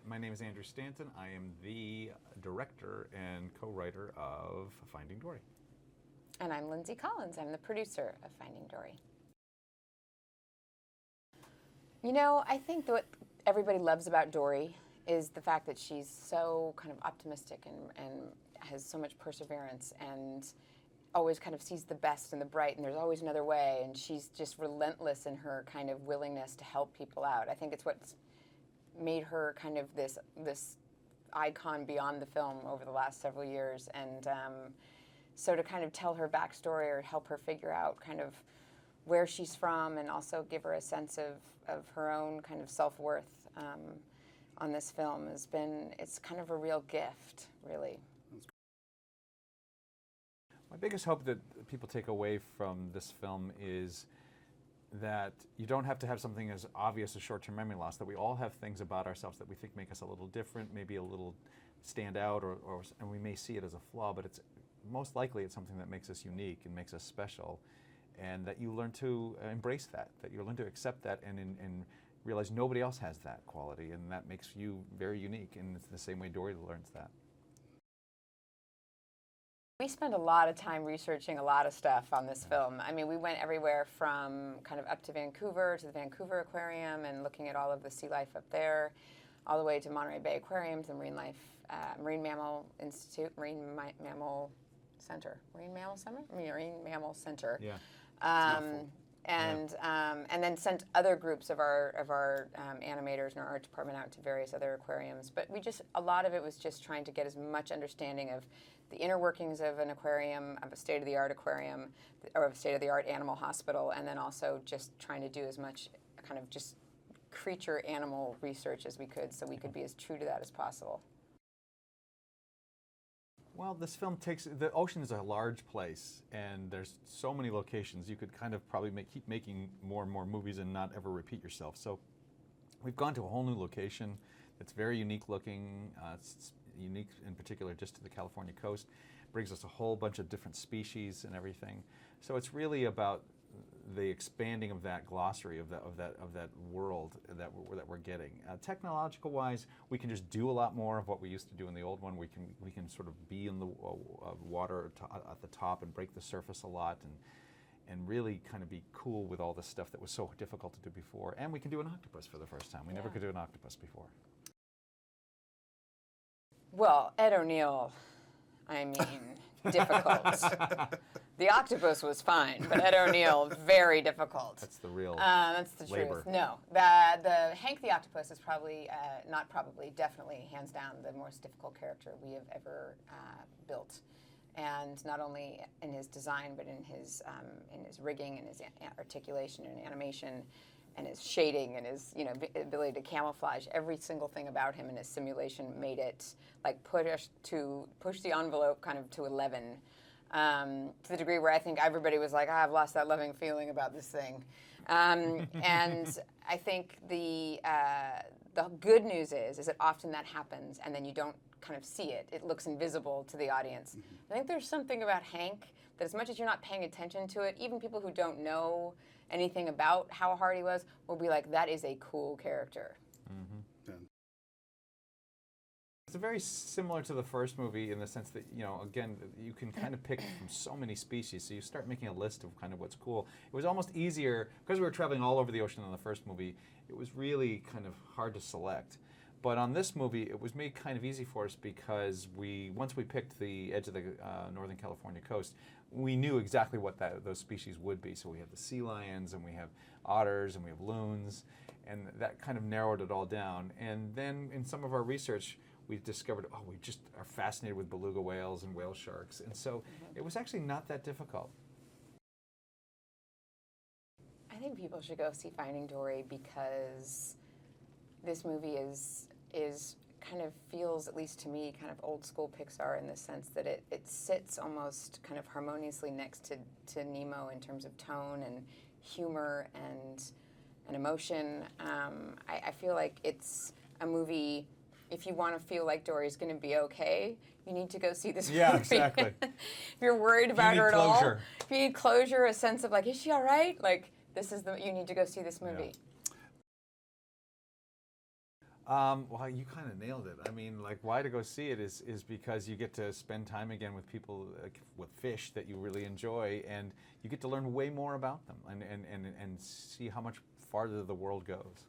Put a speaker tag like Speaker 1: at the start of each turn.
Speaker 1: My name is Andrew Stanton. I am the director and co-writer of Finding Dory.
Speaker 2: And I'm Lindsey Collins. I'm the producer of Finding Dory. You know, I think what everybody loves about Dory is the fact that she's so kind of optimistic and has so much perseverance and always kind of sees the best and the bright, and there's always another way, and she's just relentless in her kind of willingness to help people out. I think it's what's made her kind of this icon beyond the film over the last several years. And so to kind of tell her backstory or help her figure out kind of where she's from and also give her a sense of her own kind of self-worth on this film it's kind of a real gift, really.
Speaker 1: My biggest hope that people take away from this film is that you don't have to have something as obvious as short-term memory loss, that we all have things about ourselves that we think make us a little different, maybe a little stand out, and we may see it as a flaw, but it's most likely it's something that makes us unique and makes us special, and that you learn to embrace that you learn to accept that and realize nobody else has that quality, and that makes you very unique, and it's the same way Dory learns that.
Speaker 2: We spent a lot of time researching a lot of stuff on this film. I mean, we went everywhere from kind of up to Vancouver, to the Vancouver Aquarium, and looking at all of the sea life up there, all the way to Monterey Bay Aquarium, to the Marine Mammal Institute, Marine Mammal Center.
Speaker 1: Yeah.
Speaker 2: And then sent other groups of our animators and our art department out to various other aquariums. But a lot of it was just trying to get as much understanding of the inner workings of an aquarium, of a state-of-the-art aquarium, or of a state-of-the-art animal hospital, and then also just trying to do as much kind of just creature-animal research as we could, so we could be as true to that as possible.
Speaker 1: Well, this film the ocean is a large place, and there's so many locations. You could kind of probably keep making more and more movies and not ever repeat yourself. So we've gone to a whole new location that's very unique looking. It's unique in particular just to the California coast. Brings us a whole bunch of different species and everything. So it's really about the expanding of that glossary of that world that we're getting. Technological wise, we can just do a lot more of what we used to do in the old one. We can sort of be in the water at the top and break the surface a lot and really kind of be cool with all the stuff that was so difficult to do before. And we can do an octopus for the first time. We never could do an octopus before.
Speaker 2: Well, Ed O'Neill, I mean, difficult. The octopus was fine, but Ed O'Neill, very difficult.
Speaker 1: That's the real
Speaker 2: that's the
Speaker 1: labor.
Speaker 2: Truth. No, the Hank the octopus is probably, definitely, hands down, the most difficult character we have ever built. And not only in his design, but in his rigging and his articulation and animation, and his shading and his ability to camouflage. Every single thing about him in his simulation made it like push the envelope kind of to 11, to the degree where I think everybody was like, I've lost that loving feeling about this thing. And I think the good news is that often that happens and then you don't kind of see it. It looks invisible to the audience. Mm-hmm. I think there's something about Hank that as much as you're not paying attention to it, even people who don't know anything about how hard he was will be like, that is a cool character.
Speaker 1: Mm-hmm. Yeah. It's very similar to the first movie in the sense that, again, you can kind of pick from so many species, so you start making a list of kind of what's cool. It was almost easier, because we were traveling all over the ocean in the first movie, it was really kind of hard to select. But on this movie, it was made kind of easy for us because once we picked the edge of the Northern California coast, we knew exactly what those species would be. So we have the sea lions, and we have otters, and we have loons, and that kind of narrowed it all down. And then in some of our research, we discovered, we just are fascinated with beluga whales and whale sharks. And so it was actually not that difficult.
Speaker 2: I think people should go see Finding Dory because this movie is kind of feels, at least to me, kind of old school Pixar in the sense that it sits almost kind of harmoniously next to Nemo in terms of tone and humor and emotion. I feel like it's a movie, if you want to feel like Dory's going to be okay, you need to go see this movie.
Speaker 1: Yeah, exactly.
Speaker 2: If you're worried about her at all, if you need closure, a sense of like, is she all right? Like, you need to go see this movie.
Speaker 1: Yeah. Well, you kind of nailed it. I mean, like, why to go see it is because you get to spend time again with people, with fish that you really enjoy, and you get to learn way more about them and see how much farther the world goes.